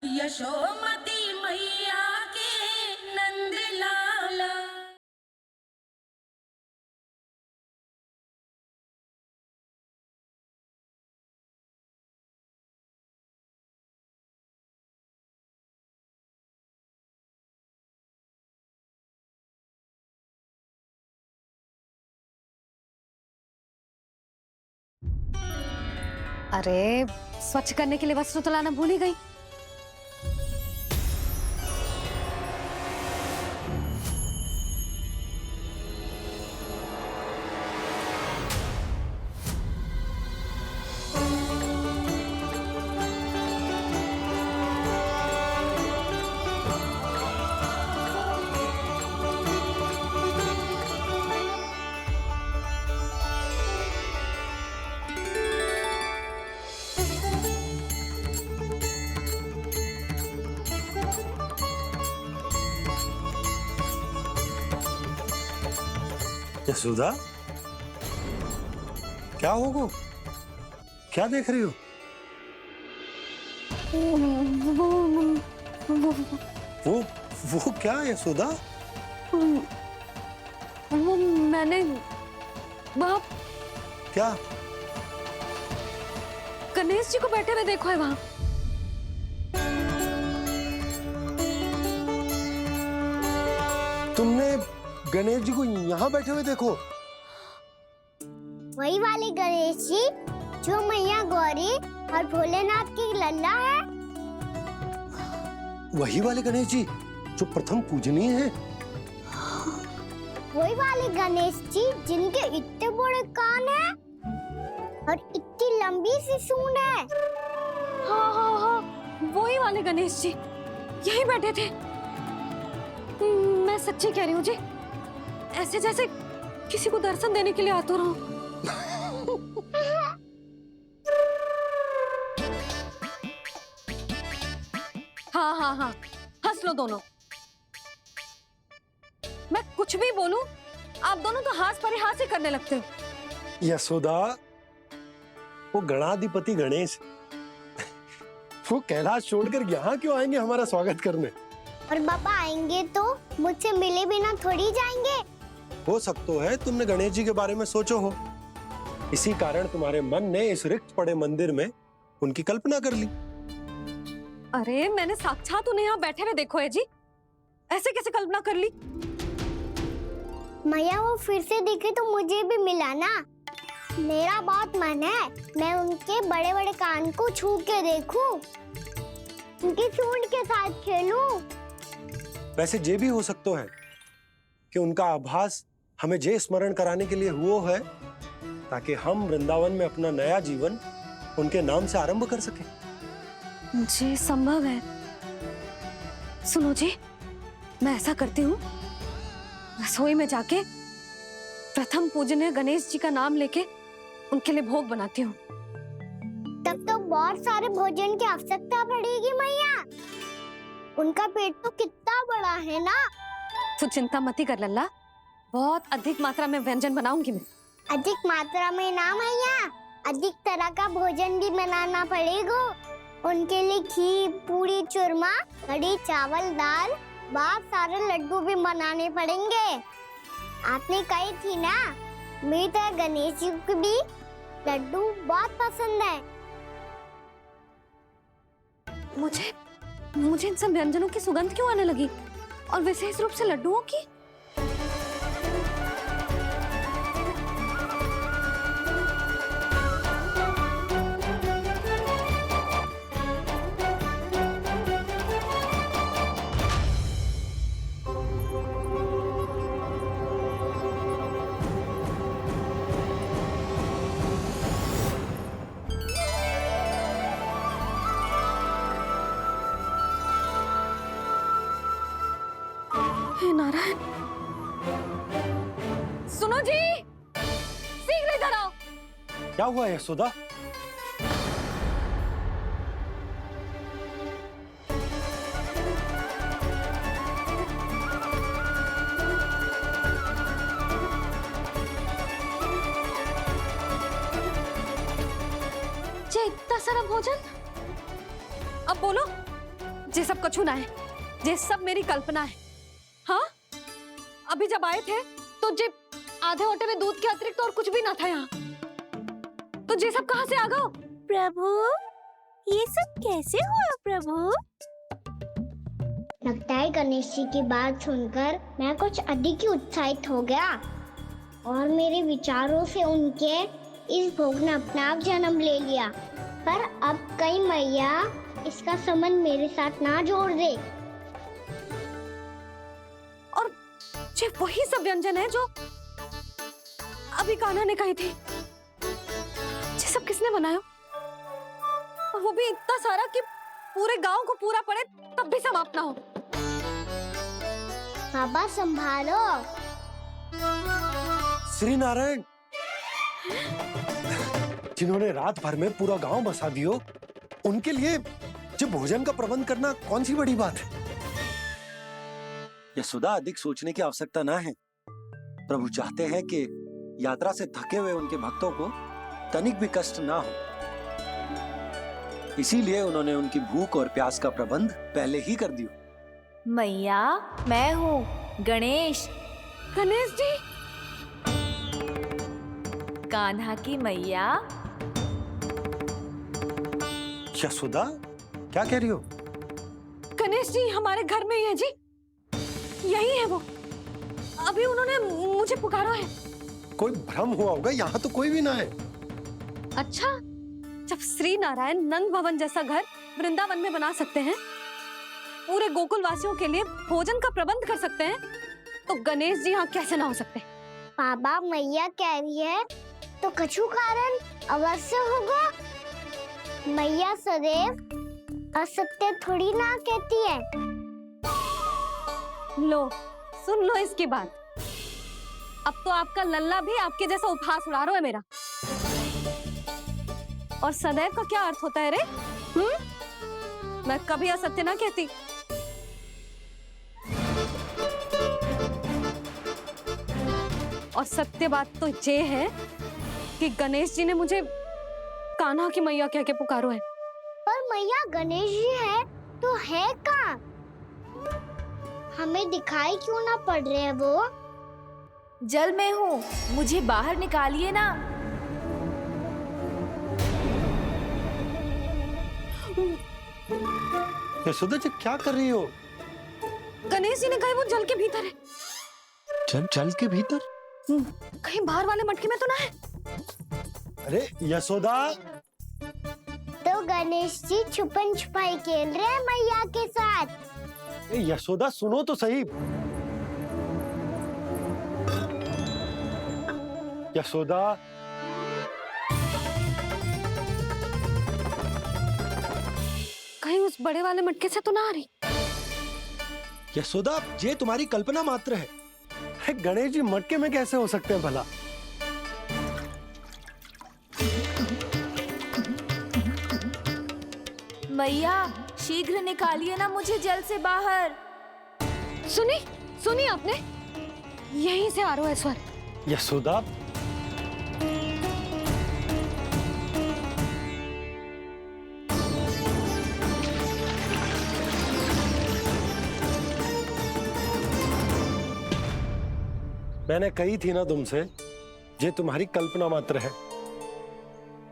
यशोमती मैया के नंद लाला। अरे स्वच्छ करने के लिए वस्त्र तो लाना भूल ही गई। यशोदा, क्या हो वो? क्या देख रही हो? वो वो क्या यशोदा? वो मैंने वहाँ क्या? गणेश जी को बैठे हुए देखो है वहाँ। तुमने गणेश जी को यहाँ बैठे हुए देखो? वही वाले गणेश जी जो मैया गौरी और भोलेनाथ की लल्ला है। वही वाले गणेश जी जो प्रथम पूजनीय हैं? वही वाले गणेश जी जिनके इतने बड़े कान हैं और इतनी लंबी सी सूंड है। हाँ हाँ हाँ, वही वाले गणेश जी यही बैठे थे। मैं सच्ची कह रही हूँ जी, ऐसे जैसे किसी को दर्शन देने के लिए आतुर हूँ। हाँ हाँ हाँ, हंस लो दोनों। मैं कुछ भी बोलूं, आप दोनों तो हाथ पर ही हाथ ही करने लगते हो। यशोदा, वो गणाधिपति गणेश वो कैलाश छोड़कर यहाँ क्यों आएंगे हमारा स्वागत करने? और पापा आएंगे तो मुझसे मिले बिना थोड़ी जाएंगे। हो सकता है तुमने गणेश जी के बारे में सोचो हो, इसी कारण तुम्हारे मन ने इस रिक्त पड़े मंदिर में उनकी कल्पना कर ली। अरे मैंने साक्षात उन्हें यहाँ बैठे हुए देखो है जी, ऐसे कैसे कल्पना कर ली? मैया वो फिर से दिखे तो मुझे भी मिला ना। मेरा बहुत मन है मैं उनके बड़े बड़े कान को छू के देखूं, उनकी सूंड के साथ खेलूं। वैसे ये भी हो सकता है कि उनका आभास हमें ये स्मरण कराने के लिए हुआ है ताकि हम वृंदावन में अपना नया जीवन उनके नाम से आरंभ कर सकें। जी संभव है। सुनो जी, मैं ऐसा करती हूँ, रसोई में जाके प्रथम पूजनीय गणेश जी का नाम लेके उनके लिए भोग बनाती हूँ। तब तो बहुत सारे भोजन की आवश्यकता पड़ेगी मैया। उनका पेट तो कितना बड़ा है ना। तू चिंता मत ही कर लल्ला, बहुत अधिक मात्रा में व्यंजन बनाऊंगी मैं। अधिक मात्रा में ना मैया, अधिक तरह का भोजन भी बनाना पड़ेगा। उनके लिए खीर, पूरी, चूरमा, कढ़ी, चावल, दाल, बहुत सारे लड्डू भी बनाने पड़ेंगे। आपने कही थी ना, मेरी तरह गणेश जी को भी लड्डू बहुत पसंद है। मुझे इन सब व्यंजनों की सुगंध क्यों आने लगी, और विशेष रूप से लड्डुओं की? हे नारायण, सुनो जी, शीघ्र इधर आओ। क्या हुआ यशोदा? ये इतना सारा भोजन, अब बोलो ये सब कछु ना है, ये सब मेरी कल्पना है। हाँ, अभी जब आए थे तो जे आधे ओटे में दूध के अतिरिक्त और कुछ भी ना था यहाँ, तो ये सब कहाँ से आ गया? प्रभु, ये सब कैसे हुआ प्रभु? लगता है गणेश जी की बात सुनकर मैं कुछ अधिक ही उत्साहित हो गया और मेरे विचारों से उनके इस भोग ने अपने आप जन्म ले लिया। पर अब कहीं मैया इसका संबंध मेरे साथ ना जोड़ दे। और ये वही सब व्यंजन है जो अभी कान्हा ने कही थी। ये सब किसने बनाया? और वो भी इतना सारा कि पूरे गांव को पूरा पड़े तब भी समाप्त ना हो। बाबा संभालो। श्री नारायण, जिन्होंने रात भर में पूरा गांव बसा दियो, उनके लिए जो भोजन का प्रबंध करना कौन सी बड़ी बात है? यशोदा, अधिक सोचने की आवश्यकता ना है। प्रभु चाहते हैं कि यात्रा से थके हुए उनके भक्तों को तनिक भी कष्ट ना हो, इसीलिए उन्होंने उनकी भूख और प्यास का प्रबंध पहले ही कर दिया। मैया, मैं हूँ गणेश। गणेश जी, कान्हा की मैया। यशोदा, क्या कह रही हो? गणेश जी हमारे घर में ही है जी, यही है वो। अभी उन्होंने मुझे पुकारा है। कोई भ्रम हुआ होगा, यहाँ तो कोई भी ना है। अच्छा, जब श्री नारायण नंद भवन जैसा घर वृंदावन में बना सकते हैं, पूरे गोकुल वासियों के लिए भोजन का प्रबंध कर सकते हैं, तो गणेश जी यहाँ कैसे ना हो सकते? बाबा, मैया कह रही है तो कछु कारण अवश्य होगा। मैया सदैव असत्य थोड़ी ना कहती है। लो, सुन लो इसकी बात। अब तो आपका लल्ला भी आपके जैसा उपहास उड़ा रहा है मेरा। और सदैव का क्या अर्थ होता है रे? मैं कभी असत्य ना कहती। और सत्य बात तो ये है कि गणेश जी ने मुझे कान्हा की मैया कह के पुकारो है। पर मैया गणेश जी है तो है कहाँ? हमें दिखाई क्यों ना पड़ रहे हैं वो? जल में हूँ, मुझे बाहर निकालिए ना। यशोदा जी, क्या कर रही हो? गणेश जी ने कहा वो जल के भीतर है। जल के भीतर? कहीं बाहर वाले मटके में तो ना है? अरे यशोदा! तो गणेश जी छुपन छुपाई खेल रहे हैं मैया के साथ। यशोदा, सुनो तो सही। यशोदा, कहीं उस बड़े वाले मटके से तो ना आ रही? यशोदा, ये तुम्हारी कल्पना मात्र है। गणेश जी मटके में कैसे हो सकते हैं भला? मैया, शीघ्र निकालिए ना मुझे जल से बाहर। सुनी आपने? यहीं से आ रहा है स्वर। यशोदा, मैंने कही थी ना तुमसे, ये तुम्हारी कल्पना मात्र है।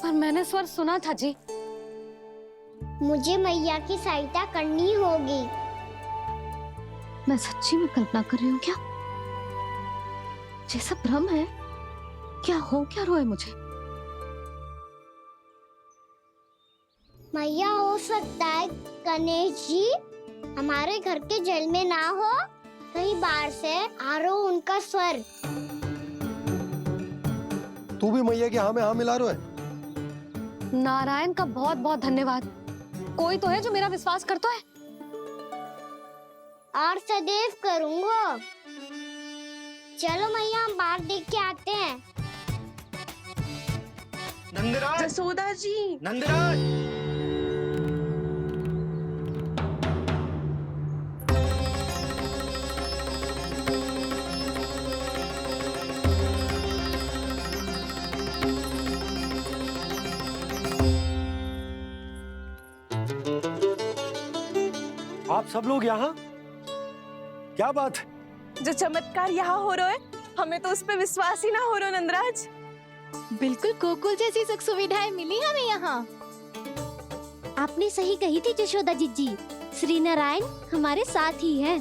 पर मैंने स्वर सुना था जी। मुझे मैया की सहायता करनी होगी। मैं सच्ची में कल्पना कर रही हूँ क्या? ये सब भ्रम है क्या? हो क्या रहा है मुझे? मैया, हो सकता है गणेश जी हमारे घर के जल में ना हो, कहीं बाहर से आ रहा हो उनका स्वर। तू भी मैया के हाँ में हाँ मिला रहा है? नारायण का बहुत बहुत धन्यवाद। कोई तो है जो मेरा विश्वास करता है। और सदैव करूंगा। चलो मैया, हम बाहर देख के आते हैं। नंदराज! जसोदा जी, नंदराज! आप सब लोग यहाँ? क्या बात है? जो चमत्कार यहाँ हो रहा है, हमें तो उस पे विश्वास ही ना हो रहा नंदराज। बिल्कुल गोकुल जैसी सुख सुविधाएं मिली हमें यहाँ। आपने सही कही थी यशोदा जीजी, श्री नारायण हमारे साथ ही हैं।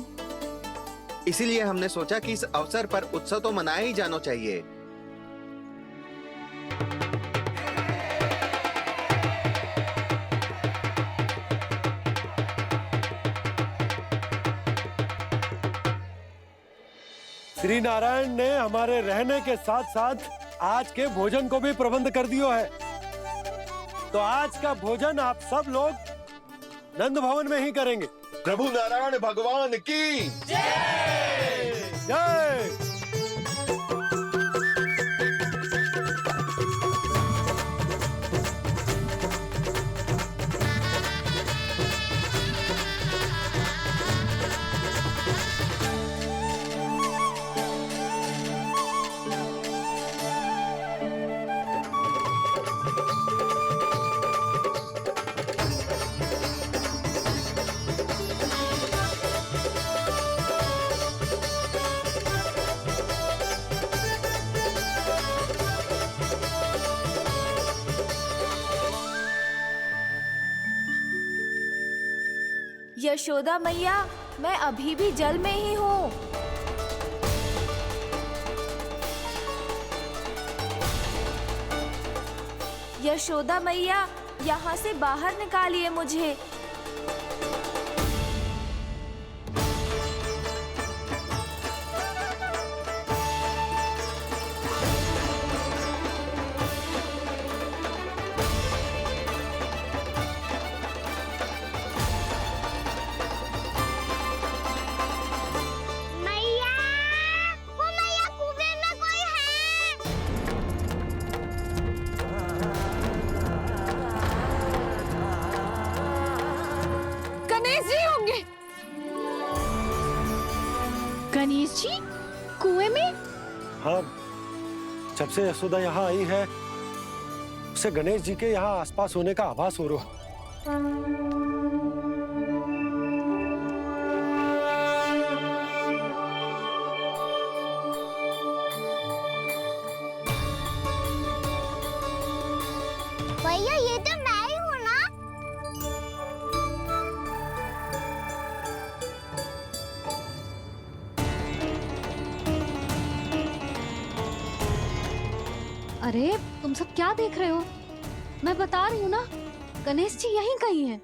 इसीलिए हमने सोचा कि इस अवसर पर उत्सव तो मनाया ही जाना चाहिए। श्री नारायण ने हमारे रहने के साथ साथ आज के भोजन को भी प्रबंध कर दियो है। तो आज का भोजन आप सब लोग नंद भवन में ही करेंगे। प्रभु नारायण भगवान की जय। यशोदा मैया, मैं अभी भी जल में ही हूँ। यशोदा मैया, यहाँ से बाहर निकालिए मुझे। मैया, वो मैया कुएं में कोई है। गणेश जी होंगे। गणेश जी कुएं में? हाँ, जब से यशोदा यहाँ आई है उसे गणेश जी के यहाँ आसपास होने का आभास हो रहा है। भैया ये तो मैं ही हूँ ना। अरे तुम सब क्या देख रहे हो? मैं बता रही हूँ ना, गणेश जी यहीं कहीं हैं।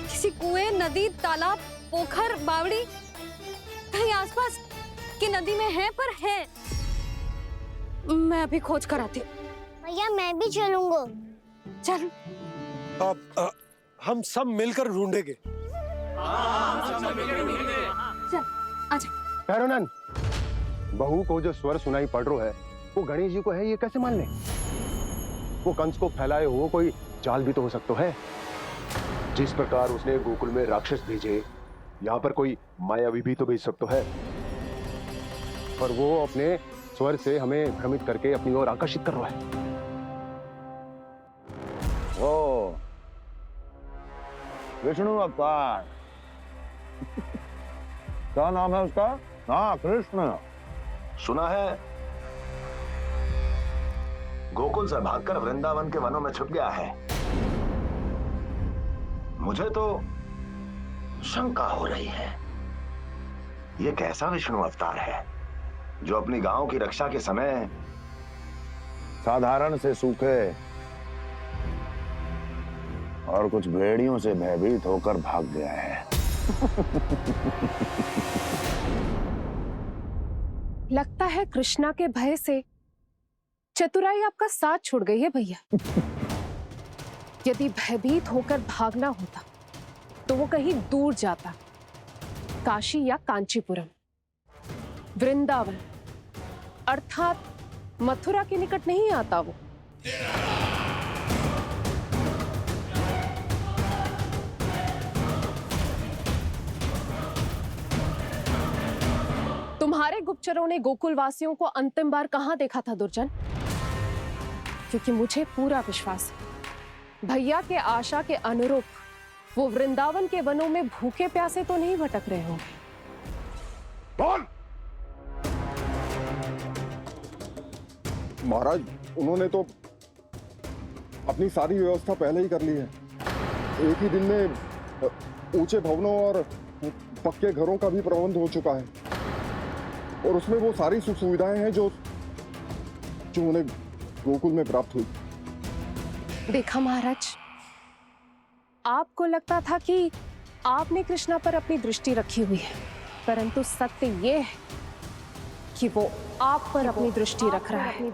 किसी कुएं, नदी, तालाब, पोखर, बावड़ी, कहीं आसपास की नदी में है, पर है। मैं अभी खोज कर आती हूँ। भैया मैं भी चलूंगा। चल। अब हम सब मिलकर ढूंढेंगे। चल, आजा। भैरवनंद, बहू को जो स्वर सुनाई पड़ रहा है वो गणेश जी को है, ये कैसे मान ले? वो कंस को फैलाए हुए कोई जाल भी तो हो सकता है। जिस प्रकार उसने गोकुल में राक्षस भेजे, यहाँ पर कोई मायावी भी तो भेज सकता है। और वो अपने स्वर से हमें भ्रमित करके अपनी ओर आकर्षित कर रहा है। ओ, विष्णु अवतार। क्या नाम है उसका? हाँ, कृष्ण। सुना है गोकुल से भागकर वृंदावन के वनों में छुप गया है। मुझे तो शंका हो रही है, ये कैसा विष्णु अवतार है जो अपनी गांव की रक्षा के समय साधारण से सूखे और कुछ भेड़ियों से भयभीत होकर भाग गया है। लगता है कृष्णा के भय से चतुराई आपका साथ छोड़ गई है भैया। यदि भयभीत होकर भागना होता तो वो कहीं दूर जाता, काशी या कांचीपुरम, वृंदावन अर्थात मथुरा के निकट नहीं आता वो। तुम्हारे गुप्तचरों ने गोकुल वासियों को अंतिम बार कहां देखा था दुर्जन? क्योंकि मुझे पूरा विश्वास है भैया के आशा के अनुरूप वो वृंदावन के वनों में भूखे प्यासे तो नहीं भटक रहे होंगे। बोल। महाराज, उन्होंने तो अपनी सारी व्यवस्था पहले ही कर ली है। एक ही दिन में ऊंचे भवनों और पक्के घरों का भी प्रबंध हो चुका है, और उसमें वो सारी सुख सुविधाएं हैं जो उन्हें गोकुल में प्राप्त हुई। देखा महाराज, आपको लगता था कि आपने कृष्णा पर अपनी दृष्टि रखी हुई है, परंतु सत्य ये है कि वो आप पर अपनी दृष्टि रख रहा है।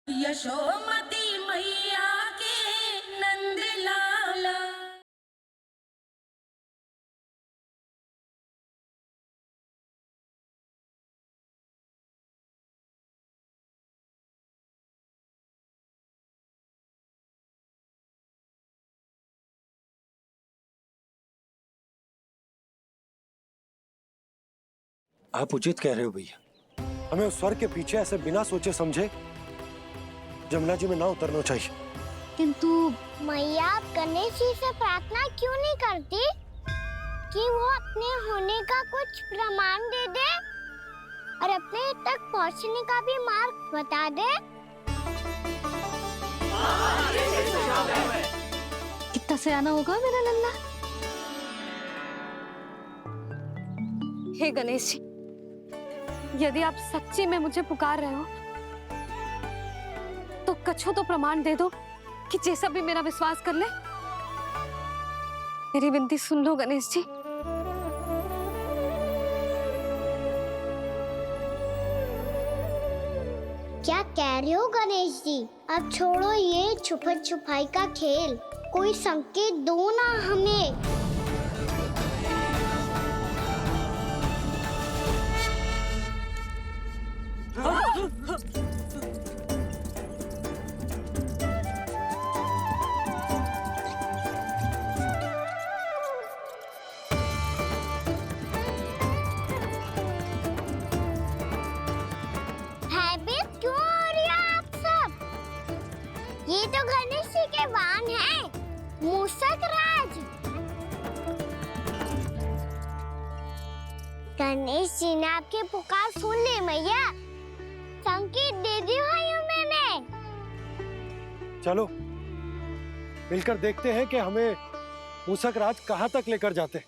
यशोमती मैया के नंद लाला। आप उचित कह रहे हो भैया, हमें उस स्वर्ग के पीछे ऐसे बिना सोचे समझे जमुना जी में ना उतरना चाहिए। किंतु मैया, आप गणेश जी से प्रार्थना क्यों नहीं करती कि वो अपने होने का कुछ प्रमाण दे दे और अपने तक पहुंचने का भी मार्ग बता दे? कितना सयाना होगा मेरा लल्ला। हे गणेश जी, यदि आप सच्ची में मुझे पुकार रहे हो तो कछु तो प्रमाण दे दो कि जैसा भी मेरा विश्वास कर ले। मेरी विनती सुन लो गणेश जी। क्या कह रहे हो गणेश जी? अब छोड़ो ये छुपन छुपाई का खेल, कोई संकेत दो ना हमें। भयभीत क्यों हो रही हो आप सब? ये तो गणेश जी के वाहन हैं, मूषक राज। गणेश जी ने आपके पुकार सुन ली मैया, संकेत दे दी भाइयों मैंने। चलो मिलकर देखते हैं कि हमें मूषक राज कहाँ तक लेकर जाते हैं।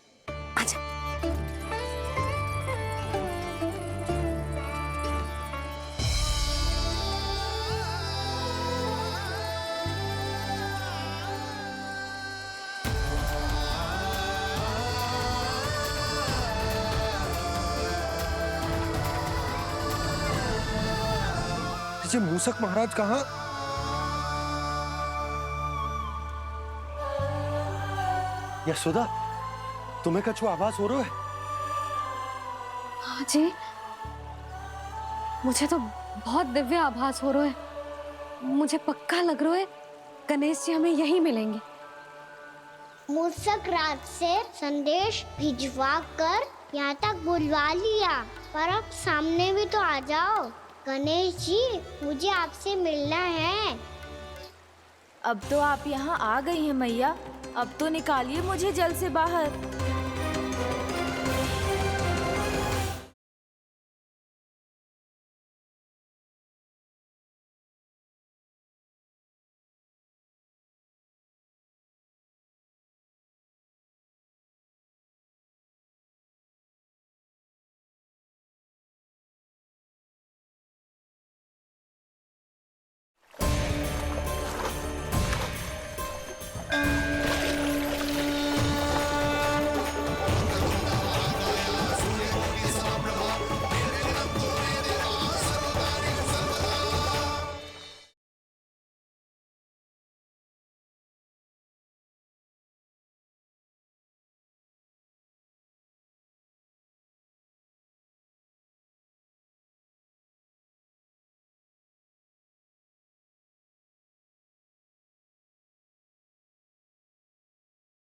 ये मूषक महाराज कहाँ? यशोदा, तुम्हें कछु आभास हो रहा है? हाँ जी, मुझे तो बहुत दिव्य आभास हो रहा है। मुझे पक्का लग रहा है गणेश जी हमें यहीं मिलेंगे। मूषक राज से संदेश भिजवा कर यहाँ तक बुलवा लिया, पर अब सामने भी तो आ जाओ। गणेश जी, मुझे आपसे मिलना है। अब तो आप यहाँ आ गई हैं मैया, अब तो निकालिए मुझे जल से बाहर।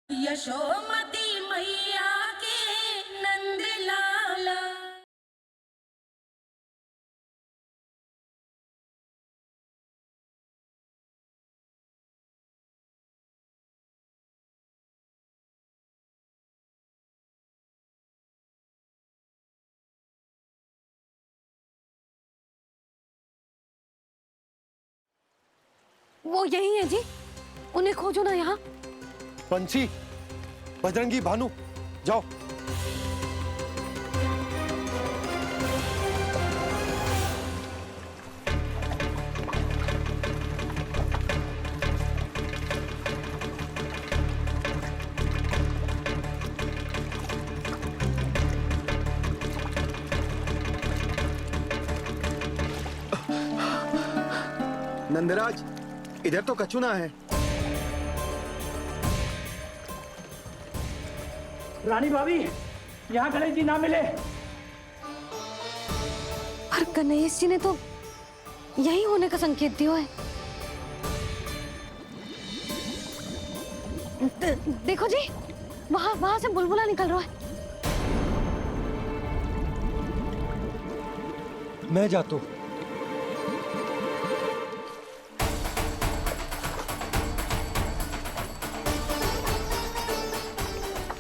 यशोमती मैया के नंद लाला। वो यही है जी, उन्हें खोजो ना यहाँ। बंसी, बजरंगी, भानु, जाओ। नंदराज, इधर तो कछुना है। रानी भाभी, यहाँ गणेश जी ना मिले। पर गणेश जी ने तो यही होने का संकेत दिया है। देखो जी, वहां से बुलबुला निकल रहा है। मैं जाता हूँ।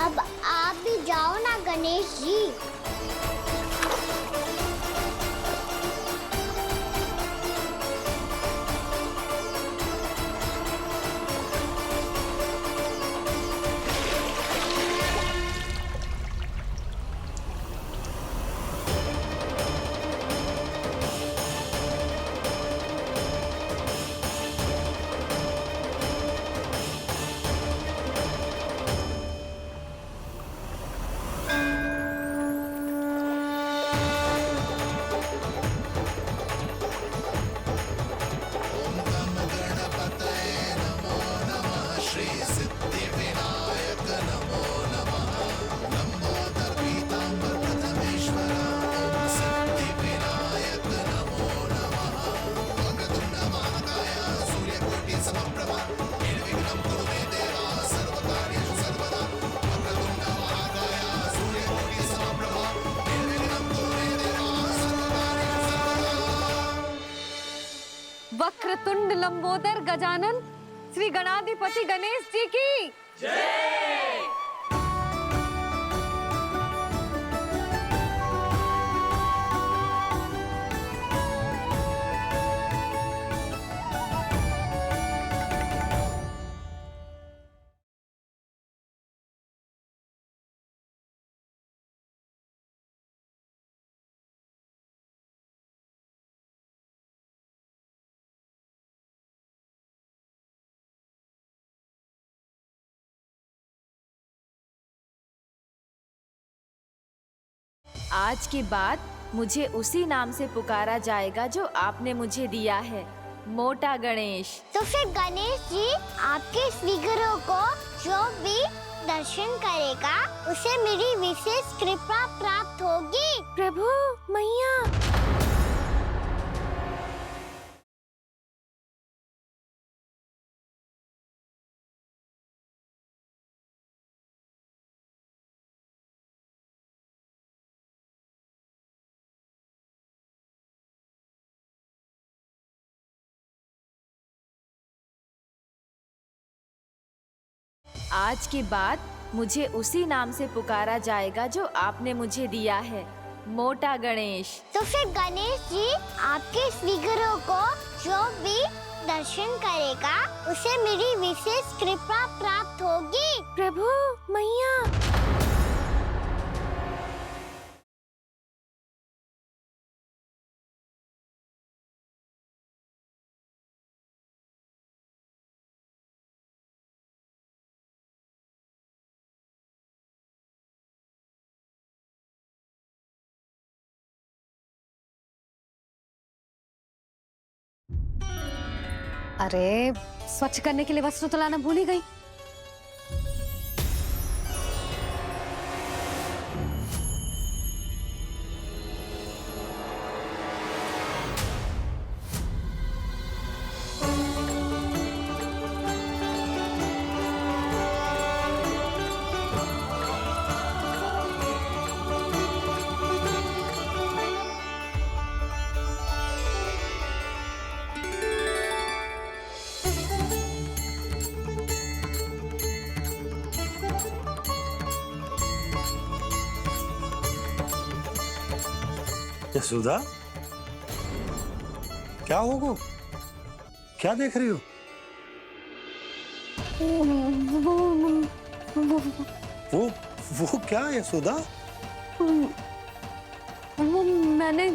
अब आप भी जाओ ना गणेश जी। वक्रतुंड लंबोदर गजानन श्री गणाधिपति गणेश जी की जय। आज के बाद मुझे उसी नाम से पुकारा जाएगा जो आपने मुझे दिया है, मोटा गणेश। तो फिर गणेश जी आपके स्वीकरों को जो भी दर्शन करेगा उसे मेरी विशेष कृपा प्राप्त होगी। प्रभु मैया। आज के बाद मुझे उसी नाम से पुकारा जाएगा जो आपने मुझे दिया है, मोटा गणेश। तो फिर गणेश जी आपके इस विग्रह को जो भी दर्शन करेगा उसे मेरी विशेष कृपा प्राप्त होगी। प्रभु मैया। अरे स्वच्छ करने के लिए वस्त्र तो लाना भूल ही गई। यशोदा, क्या होगा? क्या देख रही हो? वो क्या है यशोदा? वो मैंने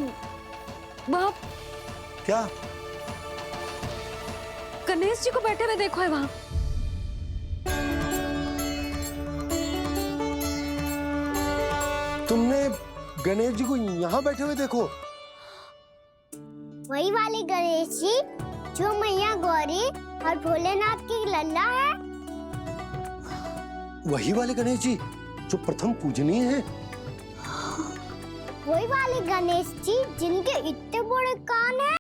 वहाँ क्या? गणेश जी को बैठे हुए देखो है वहाँ। तुमने गणेश जी को यहाँ बैठे हुए देखो? वही वाले गणेश जी जो मैया गौरी और भोलेनाथ की लल्ला है। वही वाले गणेश जी जो प्रथम पूजनीय हैं? वही वाले गणेश जी जिनके इतने बड़े कान हैं।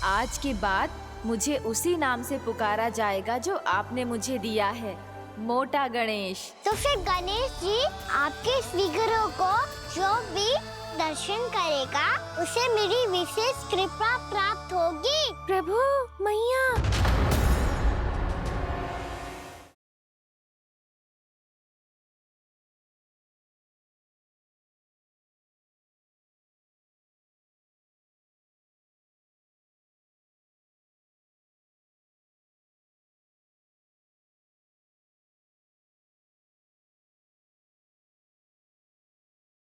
आज के बाद मुझे उसी नाम से पुकारा जाएगा जो आपने मुझे दिया है, मोटा गणेश। तो फिर गणेश जी आपके इस विग्रह को जो भी दर्शन करेगा उसे मेरी विशेष कृपा प्राप्त होगी। प्रभु मैया।